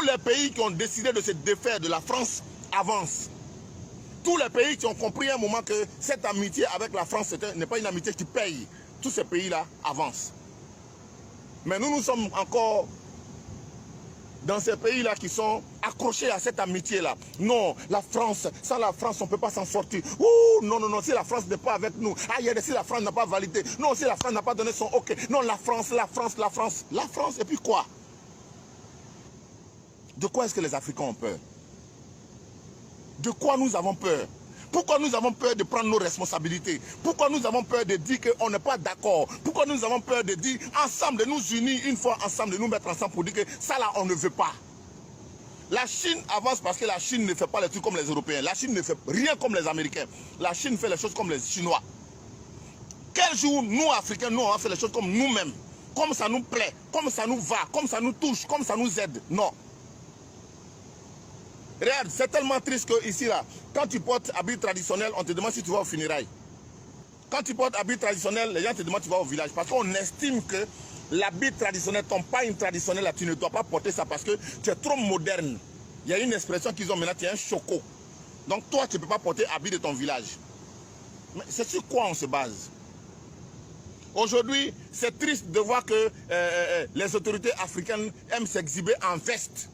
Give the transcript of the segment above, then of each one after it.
les pays qui ont décidé de se défaire de la France avancent. Tous les pays qui ont compris à un moment que cette amitié avec la France n'est pas une amitié qui paye. Tous ces pays-là avancent. Mais nous sommes encore dans ces pays-là qui sont accrochés à cette amitié-là. Non, la France, sans la France, on ne peut pas s'en sortir. Ouh, non, non, non, si la France n'est pas avec nous. Ah, si la France n'a pas validé. Non, si la France n'a pas donné son OK. Non, la France, la France, la France. La France, et puis quoi? De quoi est-ce que les Africains ont peur? De quoi nous avons peur? Pourquoi nous avons peur de prendre nos responsabilités? Pourquoi nous avons peur de dire qu'on n'est pas d'accord? Pourquoi nous avons peur de dire ensemble, de nous unir une fois ensemble, de nous mettre ensemble pour dire que ça là, on ne veut pas? La Chine avance parce que la Chine ne fait pas les trucs comme les Européens. La Chine ne fait rien comme les Américains. La Chine fait les choses comme les Chinois. Quel jour, nous, Africains, nous, on va faire les choses comme nous-mêmes? Comme ça nous plaît, comme ça nous va, comme ça nous touche, comme ça nous aide? Non. Regarde, c'est tellement triste que ici, là, quand tu portes habit traditionnel, on te demande si tu vas au funérailles. Quand tu portes habit traditionnel, les gens te demandent si tu vas au village. Parce qu'on estime que l'habit traditionnel, ton pagne traditionnel, là, tu ne dois pas porter ça parce que tu es trop moderne. Il y a une expression qu'ils ont maintenant, tu es un choco. Donc toi, tu ne peux pas porter habit de ton village. Mais c'est sur quoi on se base? Aujourd'hui, c'est triste de voir que les autorités africaines aiment s'exhiber en veste.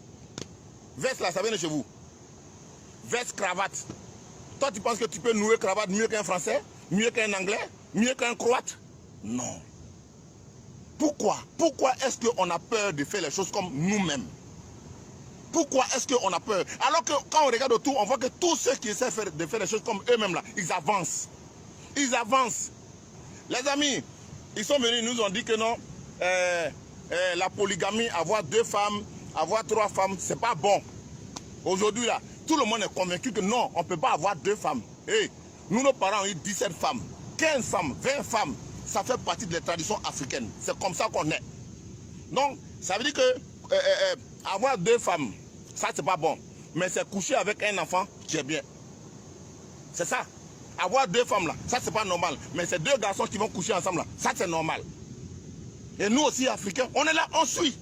Veste là, ça vient de chez vous. Veste, cravate. Toi, tu penses que tu peux nouer cravate mieux qu'un Français? Mieux qu'un Anglais? Mieux qu'un Croate? Non. Pourquoi? Pourquoi est-ce qu'on a peur de faire les choses comme nous-mêmes? Pourquoi est-ce qu'on a peur? Alors que quand on regarde autour, on voit que tous ceux qui essaient de faire les choses comme eux-mêmes là, ils avancent. Ils avancent. Les amis, ils sont venus, ils nous ont dit que non, la polygamie, avoir 2 femmes, avoir 3 femmes, c'est pas bon. Aujourd'hui là, tout le monde est convaincu que non, on ne peut pas avoir 2 femmes. Hey, nous, nos parents ont eu 17 femmes, 15 femmes, 20 femmes. Ça fait partie des traditions africaines. C'est comme ça qu'on est. Donc, ça veut dire que avoir 2 femmes, ça c'est pas bon. Mais c'est coucher avec un enfant qui est bien. C'est ça. Avoir 2 femmes là, ça c'est pas normal. Mais c'est 2 garçons qui vont coucher ensemble là, ça c'est normal. Et nous aussi, Africains, on est là, on suit.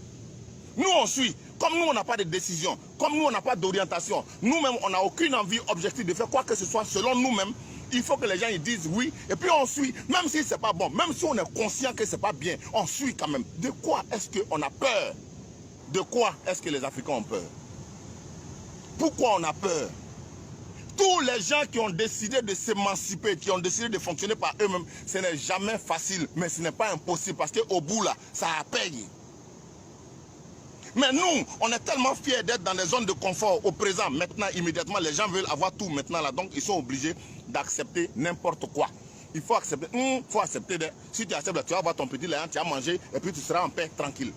Nous, on suit. Comme nous, on n'a pas de décision. Comme nous, on n'a pas d'orientation. Nous-mêmes, on n'a aucune envie objective de faire quoi que ce soit selon nous-mêmes. Il faut que les gens ils disent oui. Et puis, on suit. Même si ce n'est pas bon. Même si on est conscient que ce n'est pas bien. On suit quand même. De quoi est-ce qu'on a peur? De quoi est-ce que les Africains ont peur? Pourquoi on a peur? Tous les gens qui ont décidé de s'émanciper, qui ont décidé de fonctionner par eux-mêmes, ce n'est jamais facile. Mais ce n'est pas impossible. Parce qu'au bout, là, ça a payé. Mais nous, on est tellement fiers d'être dans des zones de confort au présent. Maintenant, immédiatement, les gens veulent avoir tout maintenant là. Donc, ils sont obligés d'accepter n'importe quoi. Il faut accepter. Si tu acceptes, tu vas avoir ton petit lait, tu vas manger et puis tu seras en paix, tranquille.